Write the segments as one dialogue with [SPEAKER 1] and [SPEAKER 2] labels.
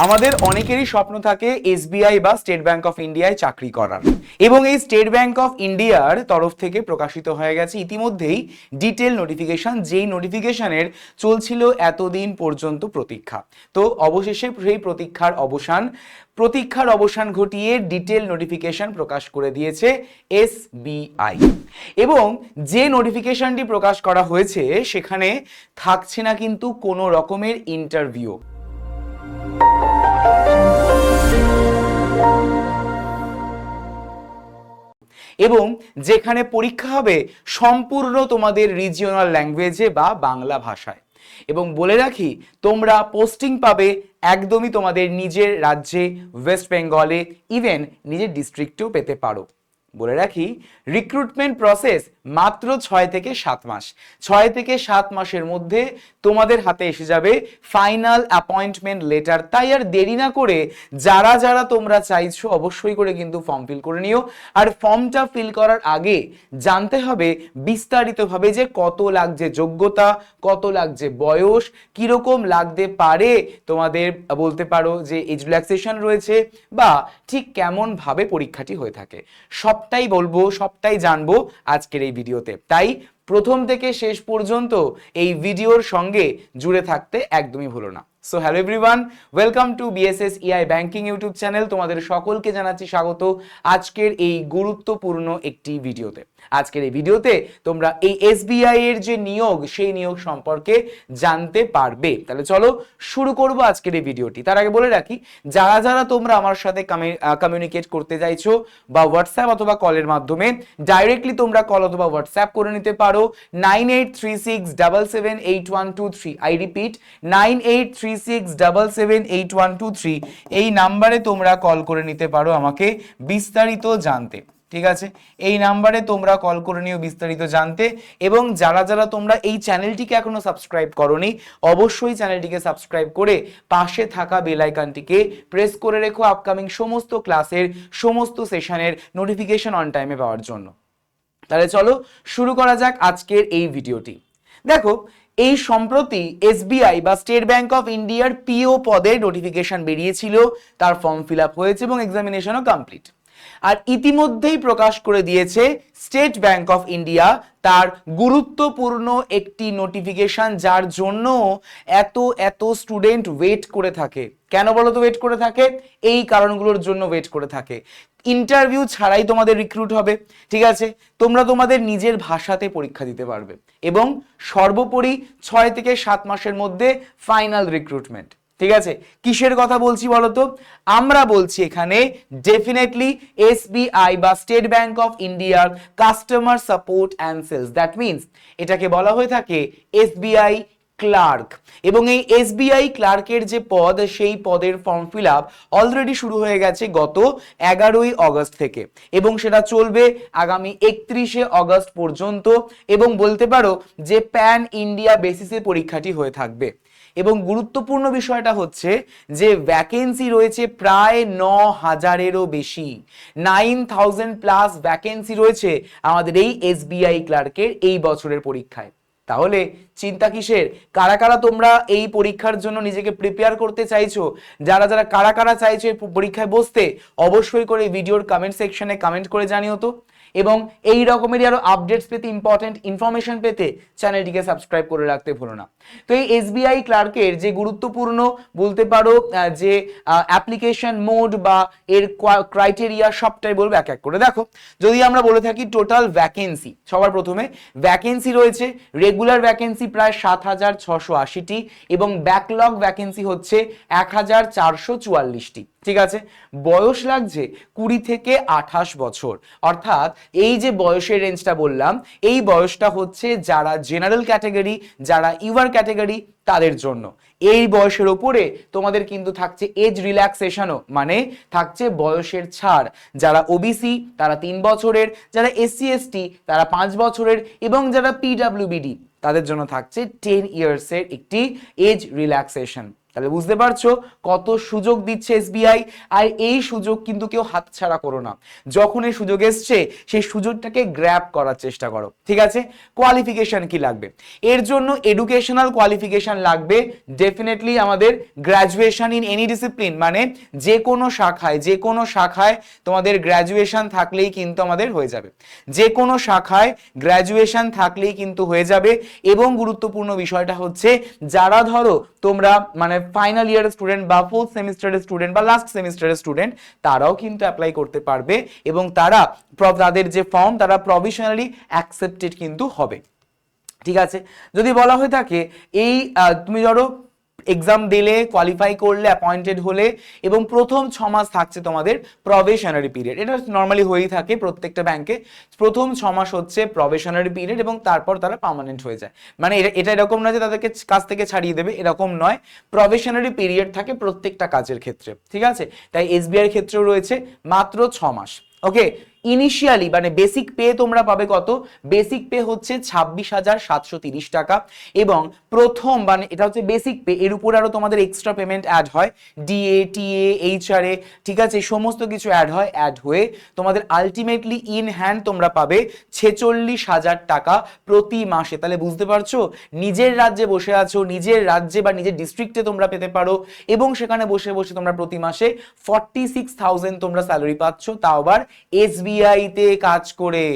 [SPEAKER 1] আমাদের অনেকেরই স্বপ্ন থাকে এসবিআই বা স্টেট ব্যাংক অফ ইন্ডিয়ায় চাকরি করার এবং এই স্টেট ব্যাংক অফ ইন্ডিয়ার তরফ থেকে প্রকাশিত হয়ে গেছে ইতিমধ্যেই ডিটেল নোটিফিকেশন, যেই নোটিফিকেশনের চলছিল এতদিন পর্যন্ত প্রতীক্ষা। তো অবশেষে সেই প্রতীক্ষার অবসান ঘটিয়ে ডিটেল নোটিফিকেশন প্রকাশ করে দিয়েছে এসবিআই। এবং যে নোটিফিকেশনটি প্রকাশ করা হয়েছে সেখানে থাকছে না কিন্তু কোনো রকমের ইন্টারভিউ। এবং যেখানে পরীক্ষা হবে সম্পূর্ণ তোমাদের রিজিওনাল ল্যাঙ্গুয়েজে বা বাংলা ভাষায়। এবং বলে রাখি, তোমরা পোস্টিং পাবে একদমই তোমাদের নিজের রাজ্যে, ওয়েস্ট বেঙ্গলে, ইভেন নিজের ডিস্ট্রিক্টেও পেতে পারো। বলে রাখি, রিক্রুটমেন্ট প্রসেস মাত্র 6 থেকে 7 মাস। 6 থেকে 7 মাসের মধ্যে তোমাদের হাতে এসে যাবে ফাইনাল অ্যাপয়েন্টমেন্ট লেটার। তাই আর দেরি না করে যারা যারা তোমরা চাইছো অবশ্যই করে কিন্তু ফর্ম ফিল করে নিও। আর ফর্মটা ফিল করার আগে জানতে হবে বিস্তারিতভাবে যে কত লাগছে যোগ্যতা, কত লাগছে বয়স, কিরকম লাগতে পারে তোমাদের বলতে পারো যে এজ রিল্যাক্সেশন রয়েছে, বা ঠিক কেমন ভাবে পরীক্ষাটি হয়ে থাকে। সবটাই বলবো, সবটাই জানবো আজকের এই ভিডিওতে। তাই প্রথম থেকে শেষ পর্যন্ত এই ভিডিওর সঙ্গে জুড়ে থাকতে একদমই ভুলো না। So hello everyone, welcome to BSS EI banking YouTube channel. তোমাদের সকলকে জানাচ্ছি স্বাগত আজকের এই গুরুত্বপূর্ণ একটি ভিডিওতে। আজকের এই ভিডিওতে তোমরা এই এসবিআই এর যে নিয়োগ, সেই নিয়োগ সম্পর্কে জানতে পারবে। তাহলে চলো শুরু করব আজকের এই ভিডিওটি। তার আগে বলে রাখি, যারা যারা তোমরা আমার সাথে কমিউনিকেট করতে চাইছো বা হোয়াটসঅ্যাপ অথবা কলের মাধ্যমে, ডাইরেক্টলি তোমরা কল অথবা হোয়াটসঅ্যাপ করে নিতে পারো 9836778123। I repeat 9836778123। এই নাম্বারে তোমরা কল করে নিতে পারো আমাকে বিস্তারিত জানতে। ঠিক আছে, এই নাম্বারে তোমরা কল করে নিও বিস্তারিত জানতে। এবং যারা যারা তোমরা এই চ্যানেলটিকে এখনো সাবস্ক্রাইব করোনি, অবশ্যই চ্যানেলটিকে সাবস্ক্রাইব করে পাশে থাকা বেল আইকনটিকে প্রেস করে রেখো আপকামিং সমস্ত ক্লাসের, সমস্ত সেশনের নোটিফিকেশন অন টাইমে পাওয়ার জন্য। তাহলে চলো শুরু করা যাক আজকের এই ভিডিওটি। দেখো, এই সম্প্রতি এসবিআই বা স্টেট ব্যাংক অফ ইন্ডিয়ার পিও পদের নোটিফিকেশন বেরিয়েছিল, তার ফর্ম ফিল আপ হয়েছে এবং এক্সামিনেশনও কমপ্লিট। আর ইতিমধ্যেই প্রকাশ করে দিয়েছে স্টেট ব্যাংক অফ ইন্ডিয়া তার গুরুত্বপূর্ণ একটি নোটিফিকেশন, যার জন্য এত এত স্টুডেন্ট ওয়েট করে থাকে। কেন বলো তো ওয়েট করে থাকে? এই কারণগুলোর জন্য ওয়েট করে থাকে। ইন্টারভিউ ছাড়াই তোমাদের রিক্রুট হবে, ঠিক আছে? তোমরা তোমাদের নিজের ভাষাতে পরীক্ষা দিতে পারবে এবং সর্বোপরি 6 থেকে 7 মাসের মধ্যে ফাইনাল রিক্রুটমেন্ট। ঠিক আছে, কিসের কথা বলছি বলতো? আমরা বলছি এখানে ডেফিনেটলি এসবিআই বা স্টেট ব্যাংক অফ ইন্ডিয়ার customer support and sales. That means এটাকে বলা হয়ে থাকে এসবিআই ক্লার্ক। এবং এই এসবিআই ক্লার্কের যে পদ, সেই পদের ফর্ম ফিল আপ অলরেডি শুরু হয়ে গেছে গত 11ই অগস্ট থেকে, এবং সেটা চলবে আগামী 31শে অগস্ট পর্যন্ত। এবং বলতে পারো যে প্যান ইন্ডিয়া বেসিসে পরীক্ষাটি হয়ে থাকবে। এবং গুরুত্বপূর্ণ বিষয়টা হচ্ছে যে ভ্যাকেন্সি রয়েছে প্রায় 9000-এরও বেশি। 9000 প্লাস ভ্যাকেন্সি রয়েছে আমাদের এই এসবিআই ক্লার্কের এই বছরের পরীক্ষায়। তাহলে চিন্তা কিসের? কারা কারা তোমরা এই পরীক্ষার জন্য নিজেকে প্রিপেয়ার করতে চাইছো? যারা যারা কারা কারা চাইছো এই পরীক্ষায় বসতে, অবশ্যই করে ভিডিওর কমেন্ট সেকশনে কমেন্ট করে জানিও তো। এবং এই রকমেরই আরো আপডেটস পেতে, ইম্পর্টেন্ট ইনফরমেশন পেতে চ্যানেলটিকে সাবস্ক্রাইব করে রাখতে ভুলো না। তো এই এসবিআই ক্লার্কের যে গুরুত্বপূর্ণ বলতে পারো যে অ্যাপ্লিকেশন মোড বা এর ক্রাইটেরিয়া, সবটাই বলবো এক এক করে। দেখো, যদি আমরা বলে থাকি টোটাল ভ্যাকেন্সি, সবার প্রথমে ভ্যাকেন্সি রয়েছে রেগুলার ভ্যাকেন্সি প্রায় 7680টি এবং ব্যাকলগ ভ্যাকেন্সি হচ্ছে 1444টি। ঠিক আছে, বয়স লাগছে 20 থেকে 28 বছর। অর্থাৎ এই যে বয়সের রেঞ্জটা বললাম, এই বয়সটা হচ্ছে যারা জেনারেল ক্যাটাগরি, যারা ইউআর ক্যাটাগরি তাদের জন্য। এই বয়সের ওপরে তোমাদের কিন্তু থাকছে এজ রিল্যাক্সেশনও, মানে থাকছে বয়সের ছাড়। যারা ওবিসি তারা 3 বছরের, যারা এসসি এসটি তারা 5 বছরের, এবং যারা পিডব্লিউবিডি তাদের জন্য থাকছে 10 ইয়ার্সের একটি এজ রিল্যাক্সেশন। তাহলে বুঝতে পারছো কত সুযোগ দিচ্ছে এসবিআই, আর এই সুযোগ কিন্তু কেউ হাতছাড়া করো না। যখন এই সুযোগ এসছে সেই সুযোগটাকে গ্র্যাব করার চেষ্টা করো, ঠিক আছে। কোয়ালিফিকেশন কি লাগবে? এর জন্য এডুকেশনাল কোয়ালিফিকেশন লাগবে ডেফিনেটলি আমাদের গ্র্যাজুয়েশন ইন এনি ডিসিপ্লিন, মানে যে কোনো শাখায় তোমাদের গ্র্যাজুয়েশন থাকলেই কিন্তু আমাদের হয়ে যাবে, যে কোনো শাখায় গ্র্যাজুয়েশন থাকলেই কিন্তু হয়ে যাবে। এবং গুরুত্বপূর্ণ বিষয়টা হচ্ছে যারা ধরো তোমরা মানে ফাইনাল ইয়ারের স্টুডেন্ট বা ফোর্থ সেমিস্টারের স্টুডেন্ট বা লাস্ট সেমিস্টারের স্টুডেন্ট, তারাও কিন্তু অ্যাপ্লাই করতে পারবে এবং তাদের যে ফর্ম তারা প্রভিশনালি অ্যাকসেপ্টেড কিন্তু হবে, ঠিক আছে। যদি বলা হয়ে থাকে এই তুমি ধরো এক্সাম দিলে, কোয়ালিফাই করলে, অ্যাপয়েন্টেড হলে এবং প্রথম 6 মাস থাকছে তোমাদের প্রবেশনারি পিরিয়ড, এটা নর্মালি হয়েই থাকে প্রত্যেকটা ব্যাংকে। প্রথম 6 মাস হচ্ছে প্রবেশনারি পিরিয়ড এবং তারপর তারা পার্মানেন্ট হয়ে যায়। মানে এটা এরকম নয় যে তাদেরকে কাজ থেকে ছাড়িয়ে দেবে, এরকম নয়, প্রবেশনারি পিরিয়ড থাকে প্রত্যেকটা কাজের ক্ষেত্রে, ঠিক আছে। তাই এসবিআই এর ক্ষেত্রেও রয়েছে মাত্র 6 মাস। ওকে, ইনিশিয়ালি মানে বেসিক পে তোমরা পাবে কত? বেসিক পে হচ্ছে 26,730 টাকা এবং প্রথম মানে এটা হচ্ছে বেসিক পে, এর উপর আরো তোমাদের এক্সট্রা পেমেন্ট অ্যাড হয়, ডিএ, টিএ, এইচআরএ, ঠিক আছে, সমস্ত কিছু অ্যাড হয়ে তোমাদের আলটিমেটলি ইন হ্যান্ড তোমরা পাবে 46,000 টাকা প্রতি মাসে। তাহলে বুঝতে পারছো নিজের রাজ্যে বসে আছো, নিজের রাজ্যে বা নিজের ডিস্ট্রিক্টে তোমরা পেতে পারো এবং সেখানে বসে বসে তোমরা প্রতি মাসে 46,000 তোমরা স্যালারি পাচ্ছ, তাও আবার এসবিআই তে কাজ করে,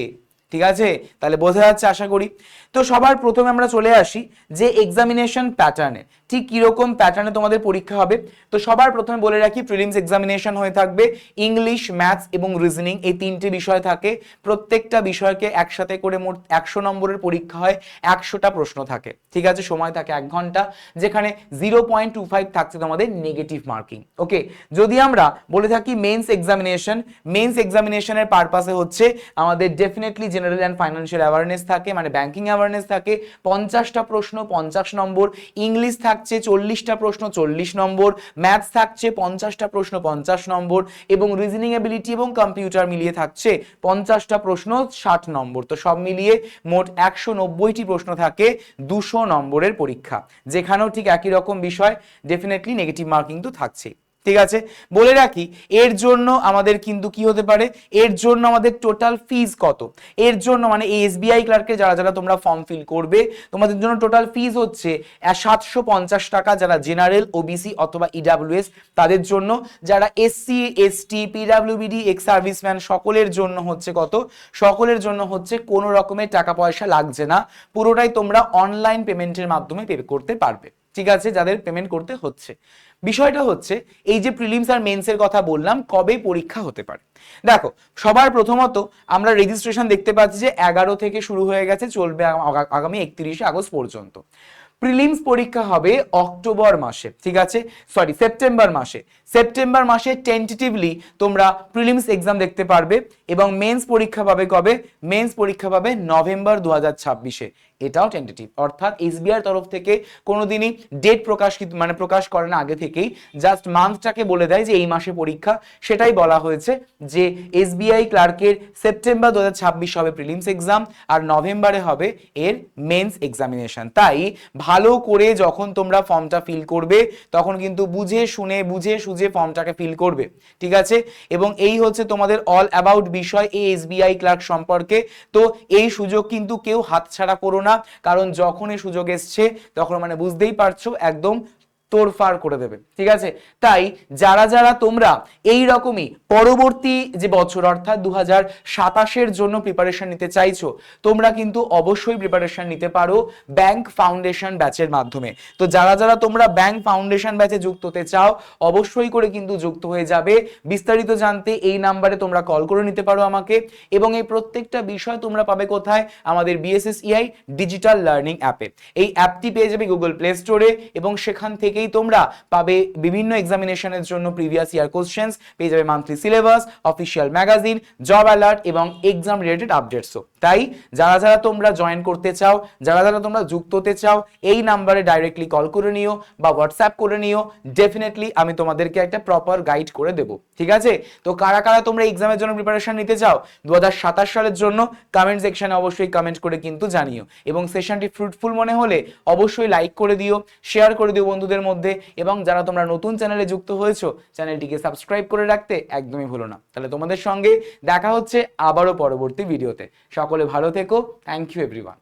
[SPEAKER 1] ঠিক আছে। তাহলে বোঝা যাচ্ছে আশা করি। তো সবার প্রথমে আমরা চলে আসি যে এক্সামিনেশন প্যাটার্নে, ঠিক কিরকম প্যাটার্নে তোমাদের পরীক্ষা হবে। তো সবার প্রথমে বলে রাখি প্রিলিমস এক্সামিনেশন হয়ে থাকবে ইংলিশ, ম্যাথস এবং রিজনিং, এই 3টে বিষয় থাকে। প্রত্যেকটা বিষয়কে একসাথে করে মোট 100 নম্বরের পরীক্ষা হয়, 100টা প্রশ্ন থাকে, ঠিক আছে। সময় থাকে 1 ঘন্টা, যেখানে 0.25 থাকছে তোমাদের নেগেটিভ মার্কিং। ওকে, যদি আমরা বলে থাকি মেন্স এক্সামিনেশনের পারপাসে হচ্ছে আমাদের definitely general and financial awareness থাকে, মানে ব্যাংকিং অ্যাওয়ারনেস থাকে, 50টা প্রশ্ন 50 নম্বর, ইংলিশ থাকছে 40টা প্রশ্ন 40 নম্বর, ম্যাথস থাকছে 50টা প্রশ্ন 50 নম্বর এবং রিজনিং এবিলিটি এবং কম্পিউটার মিলিয়ে থাকছে 50টা প্রশ্ন 60 নম্বর। তো সব মিলিয়ে মোট 190টি প্রশ্ন থাকে 200 নম্বরের পরীক্ষা, যেখানেও ঠিক একই রকম বিষয়, ডেফিনেটলি নেগেটিভ মার্কিং তো থাকছেই, ঠিক আছে। বলে রাখি এর জন্য আমাদের কিন্তু কি হতে পারে, এর জন্য আমাদের টোটাল ফিজ কত, এর জন্য মানে এই এসবিআই ক্লার্কে যারা তোমরা ফর্ম ফিল করবে তোমাদের জন্য টোটাল ফিজ হচ্ছে 750 টাকা, যারা জেনারেল, ওবিসি অথবা ইডাব্লিউএস তাদের জন্য, যারা এসসি, এসটি, পিডাব্লিউবিডি, এক্স সার্ভিসম্যান সকলের জন্য হচ্ছে কত, সকলের জন্য হচ্ছে কোনো রকমের টাকা পয়সা লাগছে না, পুরোটাই তোমরা অনলাইন পেমেন্টের মাধ্যমে পে করতে পারবে, ঠিক আছে, যাদের পেমেন্ট করতে হচ্ছে। বিষয়টা হচ্ছে এই যে প্রিলিমস আর মেন্সের কথা বললাম, কবে পরীক্ষা হতে পারে। দেখো সবার প্রথমত আমরা রেজিস্ট্রেশন দেখতে পাচ্ছি যে 11 থেকে শুরু হয়ে গেছে, চলবে আগামী 31শে আগস্ট পর্যন্ত। প্রিলিমস পরীক্ষা হবে অক্টোবর মাসে, ঠিক আছে, সেপ্টেম্বর মাসে টেন্টেটিভলি তোমরা প্রিলিমস এক্সাম দেখতে পারবে এবং মেন্স পরীক্ষা পাবে কবে, মেন্স পরীক্ষা পাবে নভেম্বর 2026-এ, এটাও টেন্টেটিভ, অর্থাৎ এসবিআই তরফ থেকে কোনোদিনই ডেট প্রকাশ করে না আগে থেকেই, জাস্ট মান্থটাকে বলে দেয় যে এই মাসে পরীক্ষা, সেটাই বলা হয়েছে যে এসবিআই ক্লার্কের সেপ্টেম্বর 2026 হবে প্রিলিমস এক্সাম আর নভেম্বরে হবে এর মেন্স এক্সামিনেশন। তাই ভালো করে যখন তোমরা ফর্মটা ফিল করবে তখন কিন্তু বুঝে সুঝে ফর্মটাকে ফিল করবে, ঠিক আছে। এবং এই হচ্ছে তোমাদের অল অ্যাবাউট বিষয় এই এসবিআই ক্লার্ক সম্পর্কে। তো এই সুযোগ কিন্তু কেউ হাতছাড়া করো না, কারণ যখন এই সুযোগ এসছে তখন মানে বুঝতেই পারছো একদম তোড়ফাড় করে দেবে, ঠিক আছে। তাই যারা তোমরা এই রকমই পরবর্তী যে বছর অর্থাৎ 2027-এর জন্য প্রিপারেশন নিতে চাইছো, তোমরা কিন্তু অবশ্যই প্রিপারেশন নিতে পারো ব্যাংক ফাউন্ডেশন ব্যাচের মাধ্যমে। তো যারা তোমরা ব্যাংক ফাউন্ডেশন ব্যাচে যুক্ত হতে চাও অবশ্যই করে কিন্তু যুক্ত হয়ে যাবে। বিস্তারিত জানতে এই নাম্বারে তোমরা কল করে নিতে পারো আমাকে, এবং এই প্রত্যেকটা বিষয় তোমরা পাবে কোথায়, আমাদের বিএসএসইআই ডিজিটাল লার্নিং অ্যাপে। এই অ্যাপটি পেয়ে যাবে গুগল প্লে স্টোরে এবং সেখান থেকে তোমরা পাবে বিভিন্ন এক্সামিনেশনের জন্য প্রিভিয়াস ইয়ার কোশ্চেন্স, পেয়ে যাবে monthly syllabus, official magazine, job alert এবং এক্সাম রিলেটেড আপডেটসও। তাই যারা তোমরা জয়েন করতে চাও, যারা তোমরা যুক্ত হতে চাও, এই নাম্বারে ডাইরেক্টলি কল করে নিও বা হোয়াটসঅ্যাপ করে নিও, ডেফিনেটলি আমি তোমাদেরকে একটা প্রপার গাইড করে দেবো, ঠিক আছে। তো কারা তোমরা এক্সামের জন্য প্রিপারেশন নিতে চাও 2027 সালের জন্য, কমেন্ট সেকশনে অবশ্যই কমেন্ট করে কিন্তু জানিও, এবং সেশনটি ফ্রুটফুল মনে হলে অবশ্যই লাইক করে দিও, শেয়ার করে দিও বন্ধুদের মধ্যে, এবং যারা তোমরা নতুন চ্যানেলে যুক্ত হয়েছো চ্যানেলটিকে সাবস্ক্রাইব করে রাখতে একদমই ভুলো না। তাহলে তোমাদের সঙ্গে দেখা হচ্ছে আবারও পরবর্তী ভিডিওতে। সকলে ভালো থেকো। Thank you everyone.